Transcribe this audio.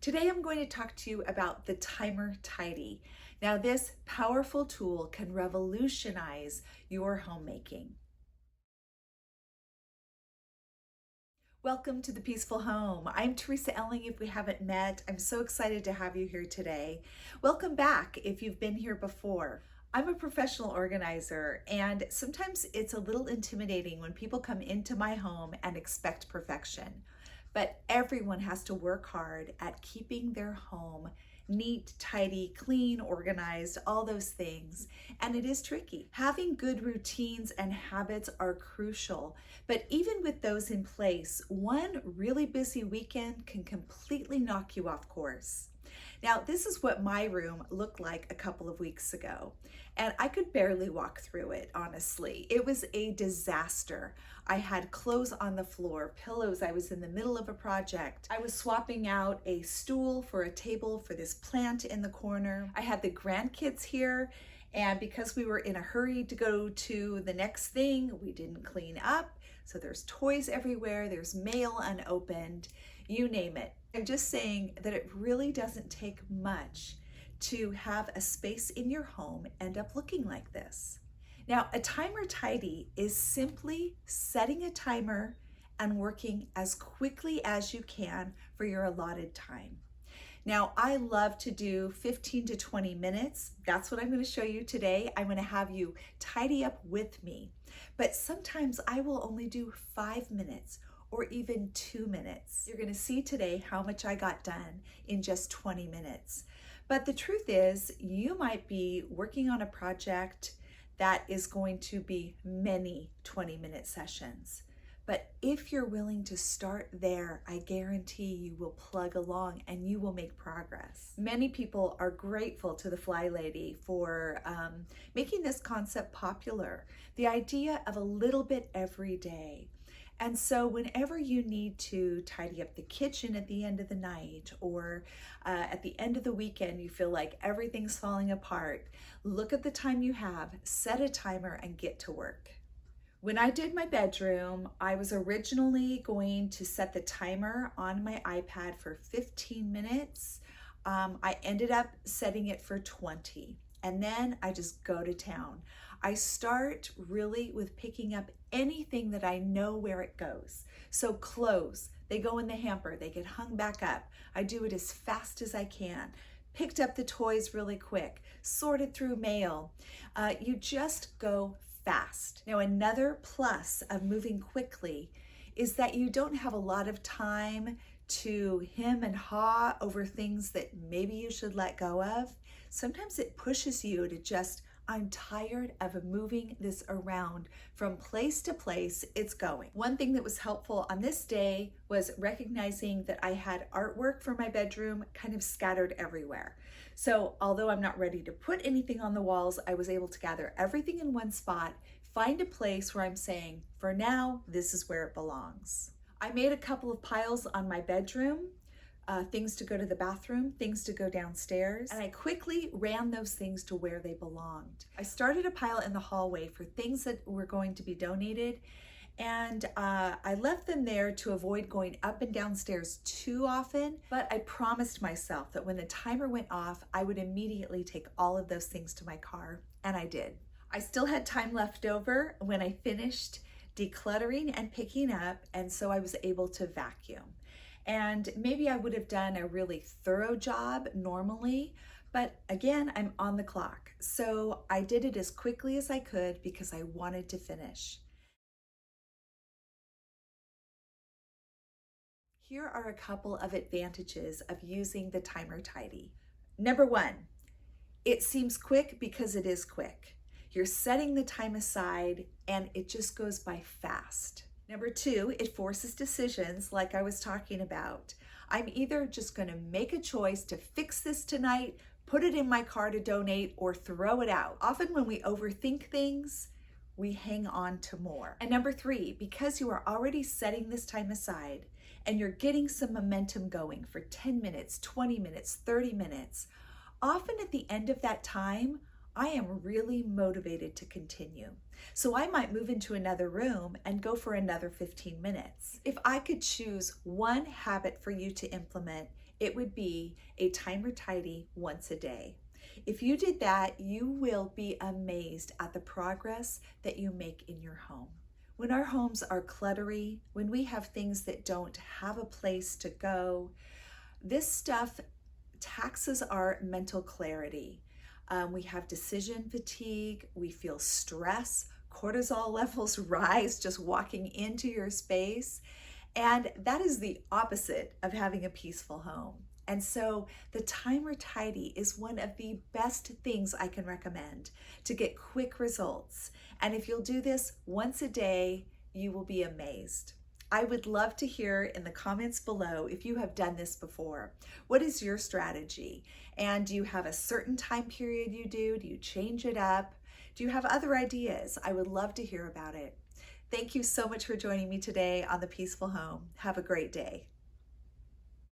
Today I'm going to talk to you about the Timer Tidy. Now this powerful tool can revolutionize your homemaking. Welcome to the Peaceful Home. I'm TeresaElling. If we haven't met, I'm so excited to have you here today. Welcome back if you've been here before. I'm a professional organizer, and sometimes it's a little intimidating when people come into my home and expect perfection. But everyone has to work hard at keeping their home neat, tidy, clean, organized, all those things. And it is tricky. Having good routines and habits are crucial. But even with those in place, one really busy weekend can completely knock you off course. Now, this is what my room looked like a couple of weeks ago, and I could barely walk through it, honestly. It was a disaster. I had clothes on the floor, pillows. I was in the middle of a project. I was swapping out a stool for a table for this plant in the corner. I had the grandkids here, and because we were in a hurry to go to the next thing, we didn't clean up. So there's toys everywhere, there's mail unopened, you name it. I'm just saying that it really doesn't take much to have a space in your home end up looking like this. Now, a timer tidy is simply setting a timer and working as quickly as you can for your allotted time. Now, I love to do 15 to 20 minutes. That's what I'm going to show you today. I'm going to have you tidy up with me. But sometimes I will only do 5 minutes or even 2 minutes. You're going to see today how much I got done in just 20 minutes. But the truth is, you might be working on a project that is going to be many 20-minute sessions. But if you're willing to start there, I guarantee you will plug along and you will make progress. Many people are grateful to the Fly Lady for making this concept popular. The idea of a little bit every day. And so whenever you need to tidy up the kitchen at the end of the night or at the end of the weekend, you feel like everything's falling apart, look at the time you have, set a timer and get to work. When I did my bedroom, I was originally going to set the timer on my iPad for 15 minutes. I ended up setting it for 20, and then I just go to town. I start really with picking up anything that I know where it goes. So clothes, they go in the hamper, they get hung back up. I do it as fast as I can. Picked up the toys really quick, sorted through mail. You just go fast. Now, another plus of moving quickly is that you don't have a lot of time to hem and haw over things that maybe you should let go of. Sometimes it pushes you to just, I'm tired of moving this around from place to place it's going. One thing that was helpful on this day was recognizing that I had artwork for my bedroom kind of scattered everywhere. So although I'm not ready to put anything on the walls, I was able to gather everything in one spot, find a place where I'm saying, for now, this is where it belongs. I made a couple of piles on my bedroom. Things to go to the bathroom, things to go downstairs, and I quickly ran those things to where they belonged. I started a pile in the hallway for things that were going to be donated, and I left them there to avoid going up and downstairs too often, but I promised myself that when the timer went off, I would immediately take all of those things to my car, and I did. I still had time left over when I finished decluttering and picking up, and so I was able to vacuum. And maybe I would have done a really thorough job normally, but again, I'm on the clock. So I did it as quickly as I could because I wanted to finish. Here are a couple of advantages of using the timer tidy. Number one, it seems quick because it is quick. You're setting the time aside and it just goes by fast. Number two, it forces decisions like I was talking about. I'm either just going to make a choice to fix this tonight, put it in my car to donate, or throw it out. Often when we overthink things, we hang on to more. And number three, because you are already setting this time aside and you're getting some momentum going for 10 minutes, 20 minutes, 30 minutes, often at the end of that time, I am really motivated to continue. So I might move into another room and go for another 15 minutes. If I could choose one habit for you to implement it would be a timer tidy once a day. If you did that, you will be amazed at the progress that you make in your home. When our homes are cluttery, when we have things that don't have a place to go, this stuff taxes our mental clarity. We have decision fatigue, we feel stress, cortisol levels rise just walking into your space. And that is the opposite of having a peaceful home. And so the timer tidy is one of the best things I can recommend to get quick results. And if you'll do this once a day, you will be amazed. I would love to hear in the comments below if you have done this before. What is your strategy? And do you have a certain time period you do? Do you change it up? Do you have other ideas? I would love to hear about it. Thank you so much for joining me today on The Peaceful Home. Have a great day.